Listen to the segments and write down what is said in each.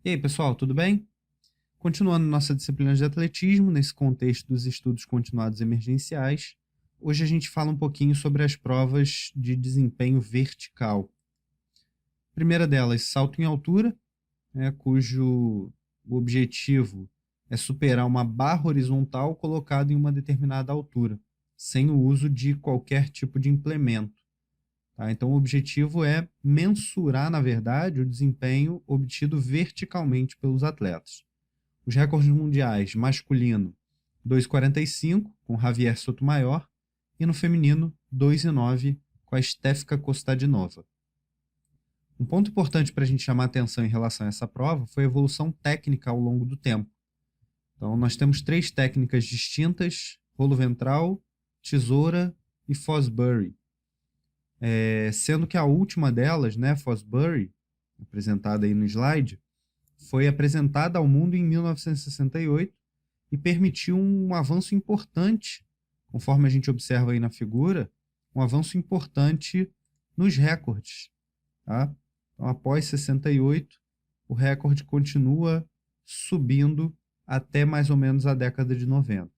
E aí, pessoal, tudo bem? Continuando nossa disciplina de atletismo, nesse contexto dos estudos continuados emergenciais, hoje a gente fala um pouquinho sobre as provas de desempenho vertical. A primeira delas, salto em altura, cujo objetivo é superar uma barra horizontal colocada em uma determinada altura, sem o uso de qualquer tipo de implemento. Tá? Então, o objetivo é mensurar, na verdade, o desempenho obtido verticalmente pelos atletas. Os recordes mundiais masculino 2,45 com Javier Sotomayor e no feminino 2,9 com a Stefka Kostadinova. Um ponto importante para a gente chamar a atenção em relação a essa prova foi a evolução técnica ao longo do tempo. Então, nós temos 3 técnicas distintas: rolo ventral, tesoura e Fosbury. Sendo que a última delas, Fosbury, apresentada aí no slide, foi apresentada ao mundo em 1968 e permitiu um avanço importante, conforme a gente observa aí na figura, um avanço importante nos recordes. Tá? Então, após 68, o recorde continua subindo até mais ou menos a década de 90.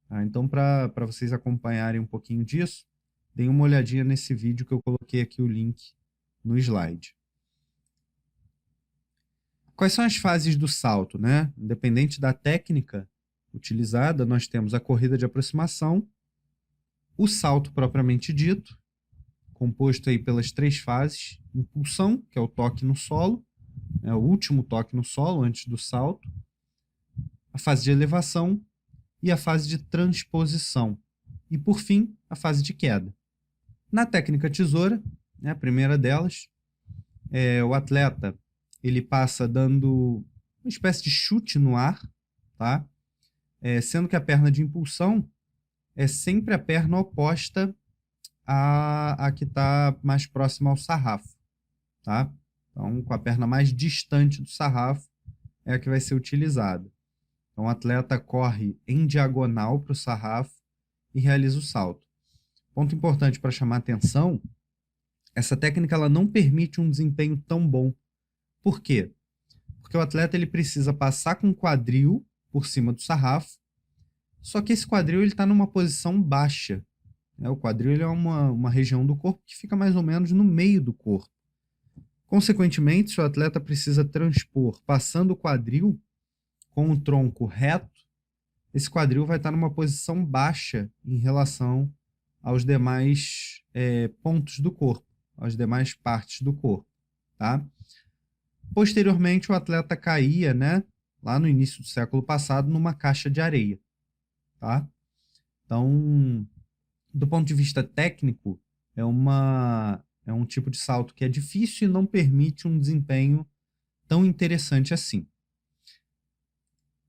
Tá? Então, para vocês acompanharem um pouquinho disso, deem uma olhadinha nesse vídeo que eu coloquei aqui o link no slide. Quais são as fases do salto, né? Independente da técnica utilizada, nós temos a corrida de aproximação, o salto propriamente dito, composto aí pelas 3 fases: impulsão, que é o toque no solo, o último toque no solo antes do salto, a fase de elevação e a fase de transposição. E, por fim, a fase de queda. Na técnica tesoura, a primeira delas, o atleta ele passa dando uma espécie de chute no ar, tá? Sendo que a perna de impulsão é sempre a perna oposta à que está mais próxima ao sarrafo. Tá? Então, com a perna mais distante do sarrafo é a que vai ser utilizada. Então, o atleta corre em diagonal para o sarrafo e realiza o salto. Ponto importante para chamar a atenção: essa técnica ela não permite um desempenho tão bom. Por quê? Porque o atleta ele precisa passar com o quadril por cima do sarrafo, só que esse quadril está numa posição baixa. O quadril ele é uma região do corpo que fica mais ou menos no meio do corpo. Consequentemente, se o atleta precisa transpor passando o quadril com o tronco reto, esse quadril vai estar numa posição baixa em relação aos demais pontos do corpo, às demais partes do corpo. Tá? Posteriormente, o atleta caía, lá no início do século passado, numa caixa de areia. Tá? Então, do ponto de vista técnico, é um tipo de salto que é difícil e não permite um desempenho tão interessante assim.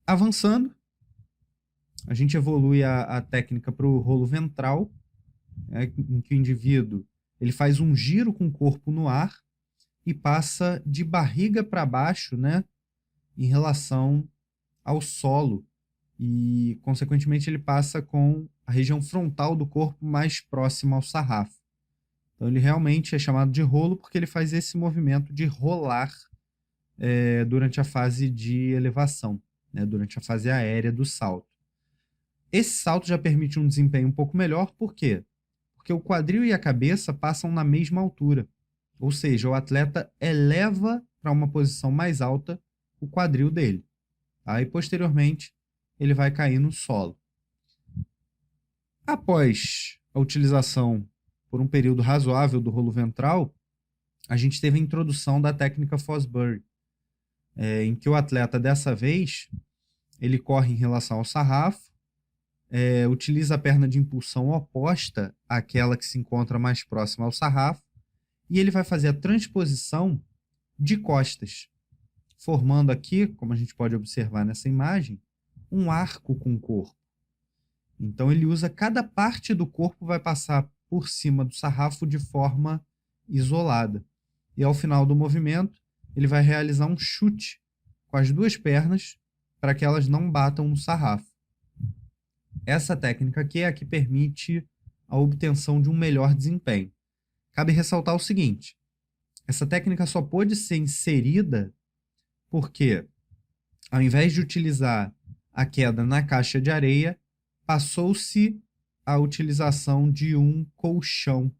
Avançando, a gente evolui a técnica para o rolo ventral, em que o indivíduo ele faz um giro com o corpo no ar e passa de barriga para baixo, em relação ao solo, e, consequentemente, ele passa com a região frontal do corpo mais próxima ao sarrafo. Então, ele realmente é chamado de rolo porque ele faz esse movimento de rolar durante a fase de elevação, durante a fase aérea do salto. Esse salto já permite um desempenho um pouco melhor, por quê? Porque o quadril e a cabeça passam na mesma altura. Ou seja, o atleta eleva para uma posição mais alta o quadril dele. Tá? E, posteriormente, ele vai cair no solo. Após a utilização por um período razoável do rolo ventral, a gente teve a introdução da técnica Fosbury, em que o atleta, dessa vez, ele corre em relação ao sarrafo, utiliza a perna de impulsão oposta àquela que se encontra mais próxima ao sarrafo, e ele vai fazer a transposição de costas, formando aqui, como a gente pode observar nessa imagem, um arco com o corpo. Então ele usa cada parte do corpo, vai passar por cima do sarrafo de forma isolada. E ao final do movimento, ele vai realizar um chute com as 2 pernas para que elas não batam no sarrafo. Essa técnica aqui é a que permite a obtenção de um melhor desempenho. Cabe ressaltar o seguinte: essa técnica só pôde ser inserida porque ao invés de utilizar a queda na caixa de areia, passou-se a utilização de um colchão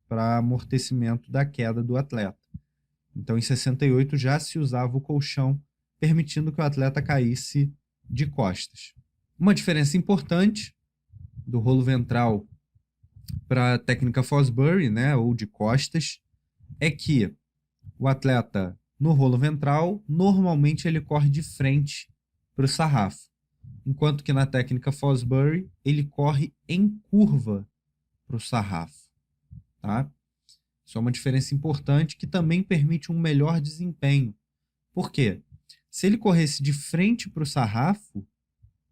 para amortecimento da queda do atleta. Então, em 68 já se usava o colchão, permitindo que o atleta caísse de costas. Uma diferença importante do rolo ventral para a técnica Fosbury, né, ou de costas, é que o atleta no rolo ventral, normalmente ele corre de frente para o sarrafo, enquanto que na técnica Fosbury ele corre em curva para o sarrafo. Tá? Isso é uma diferença importante que também permite um melhor desempenho. Por quê? Se ele corresse de frente para o sarrafo,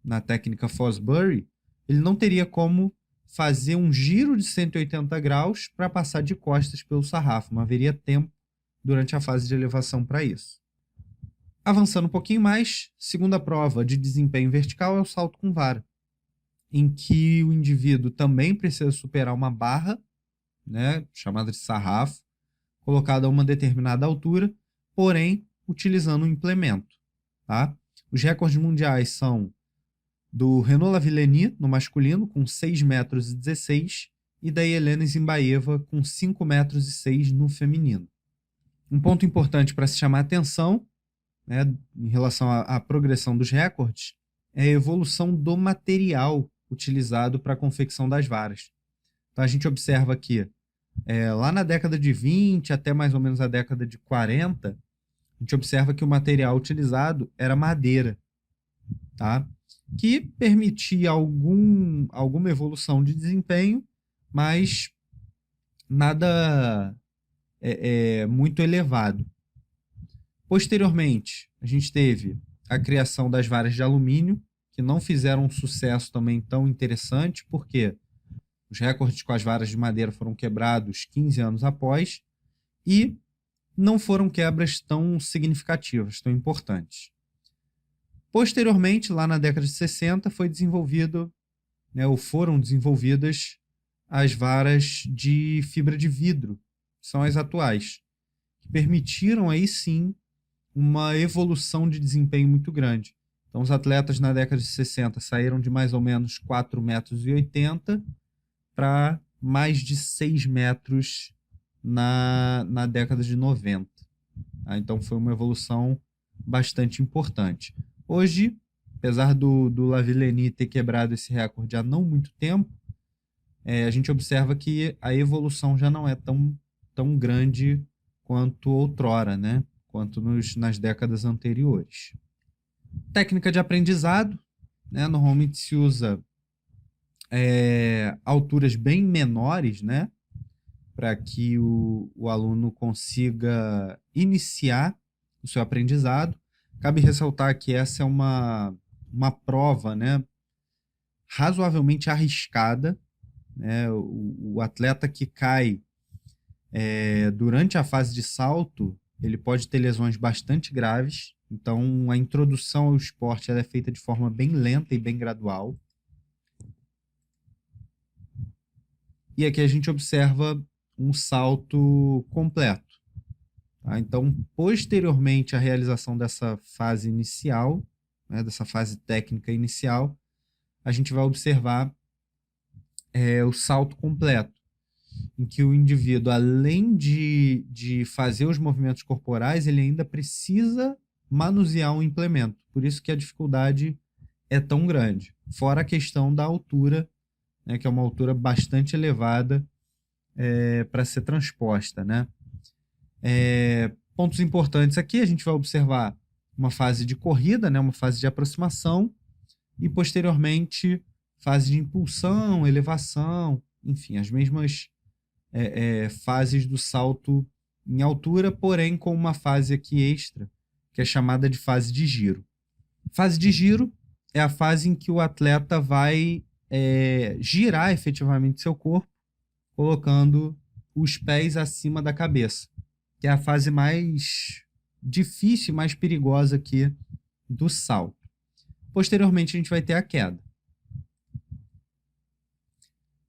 na técnica Fosbury, ele não teria como fazer um giro de 180 graus para passar de costas pelo sarrafo. Não haveria tempo durante a fase de elevação para isso. Avançando um pouquinho mais, segunda prova de desempenho vertical é o salto com vara, em que o indivíduo também precisa superar uma barra, né, chamada de sarrafo, colocada a uma determinada altura, porém utilizando um implemento. Tá? Os recordes mundiais são do Renaud Lavillenie, no masculino, com 6,16 metros, e da Helena Zimbaeva, com 5,06 metros no feminino. Um ponto importante para se chamar a atenção, né, em relação à progressão dos recordes, é a evolução do material utilizado para a confecção das varas. Então a gente observa que lá na década de 20 até mais ou menos a década de 40, a gente observa que o material utilizado era madeira, tá? Que permitia alguma evolução de desempenho, mas nada muito elevado. Posteriormente, a gente teve a criação das varas de alumínio, que não fizeram um sucesso também tão interessante, porque os recordes com as varas de madeira foram quebrados 15 anos após e não foram quebras tão significativas, tão importantes. Posteriormente, lá na década de 60, foi desenvolvido, né, ou foram desenvolvidas as varas de fibra de vidro, que são as atuais, que permitiram aí sim uma evolução de desempenho muito grande. Então, os atletas na década de 60 saíram de mais ou menos 4,80 metros para mais de 6 metros na década de 90. Tá? Então, foi uma evolução bastante importante. Hoje, apesar do Lavillenie ter quebrado esse recorde há não muito tempo, a gente observa que a evolução já não é tão grande quanto outrora, né? Quanto nas décadas anteriores. Técnica de aprendizado, né? Normalmente se usa alturas bem menores, né? Para que o aluno consiga iniciar o seu aprendizado. Cabe ressaltar que essa é uma prova, né, razoavelmente arriscada. Né? O atleta que cai durante a fase de salto, ele pode ter lesões bastante graves. Então, a introdução ao esporte ela é feita de forma bem lenta e bem gradual. E aqui a gente observa um salto completo. Tá? Então, posteriormente à realização dessa fase inicial, né, dessa fase técnica inicial, a gente vai observar o salto completo, em que o indivíduo, além de fazer os movimentos corporais, ele ainda precisa manusear um implemento. Por isso que a dificuldade é tão grande. Fora a questão da altura, né, que é uma altura bastante elevada para ser transposta, né? Pontos importantes aqui, a gente vai observar uma fase de corrida, né, uma fase de aproximação e, posteriormente, fase de impulsão, elevação, enfim, as mesmas fases do salto em altura, porém com uma fase aqui extra, que é chamada de fase de giro. Fase de giro é a fase em que o atleta vai girar efetivamente seu corpo, colocando os pés acima da cabeça, que é a fase mais difícil e mais perigosa aqui do salto. Posteriormente, a gente vai ter a queda.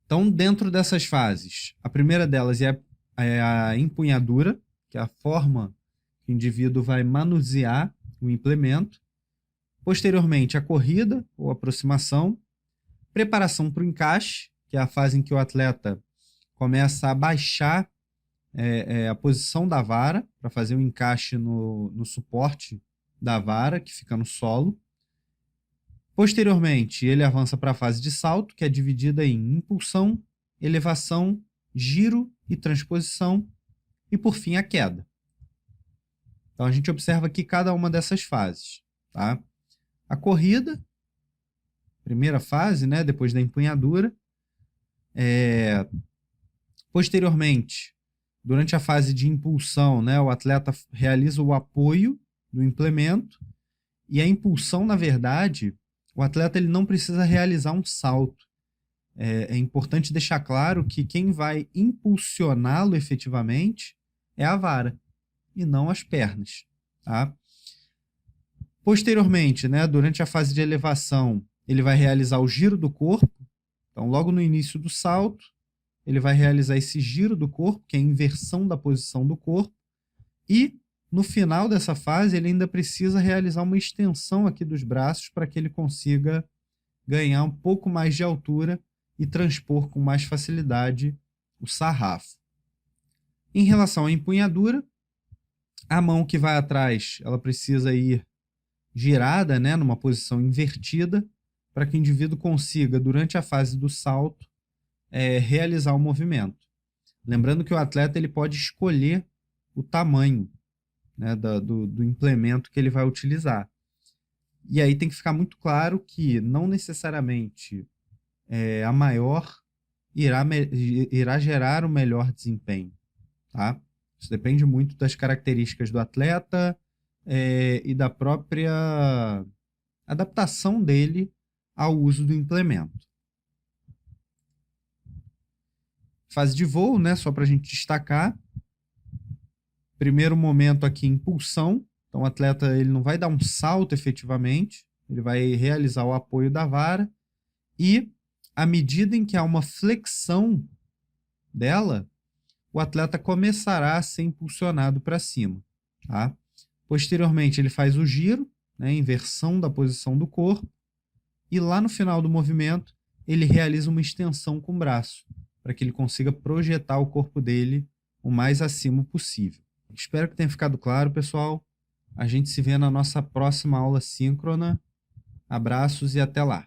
Então, dentro dessas fases, a primeira delas é a empunhadura, que é a forma que o indivíduo vai manusear o implemento. Posteriormente, a corrida ou aproximação. Preparação para o encaixe, que é a fase em que o atleta começa a baixar a posição da vara para fazer o encaixe no suporte da vara, que fica no solo. Posteriormente, ele avança para a fase de salto, que é dividida em impulsão, elevação, giro e transposição, e por fim a queda. Então a gente observa aqui cada uma dessas fases. Tá? A corrida, primeira fase, né, depois da empunhadura. Posteriormente, durante a fase de impulsão, né, o atleta realiza o apoio do implemento, e a impulsão, na verdade, o atleta ele não precisa realizar um salto. É importante deixar claro que quem vai impulsioná-lo efetivamente é a vara e não as pernas. Tá? Posteriormente, né, durante a fase de elevação, ele vai realizar o giro do corpo. Então, logo no início do salto, ele vai realizar esse giro do corpo, que é a inversão da posição do corpo, e no final dessa fase ele ainda precisa realizar uma extensão aqui dos braços para que ele consiga ganhar um pouco mais de altura e transpor com mais facilidade o sarrafo. Em relação à empunhadura, a mão que vai atrás ela precisa ir girada, né, numa posição invertida, para que o indivíduo consiga, durante a fase do salto, realizar o movimento. Lembrando que o atleta ele pode escolher o tamanho, né, do implemento que ele vai utilizar. E aí tem que ficar muito claro que não necessariamente a maior irá gerar o melhor desempenho. Tá? Isso depende muito das características do atleta e da própria adaptação dele ao uso do implemento. Fase de voo, né, só para a gente destacar. Primeiro momento aqui, impulsão. Então o atleta ele não vai dar um salto efetivamente, ele vai realizar o apoio da vara e à medida em que há uma flexão dela, o atleta começará a ser impulsionado para cima. Tá? Posteriormente ele faz o giro, né, inversão da posição do corpo, e lá no final do movimento ele realiza uma extensão com o braço, para que ele consiga projetar o corpo dele o mais acima possível. Espero que tenha ficado claro, pessoal. A gente se vê na nossa próxima aula síncrona. Abraços e até lá!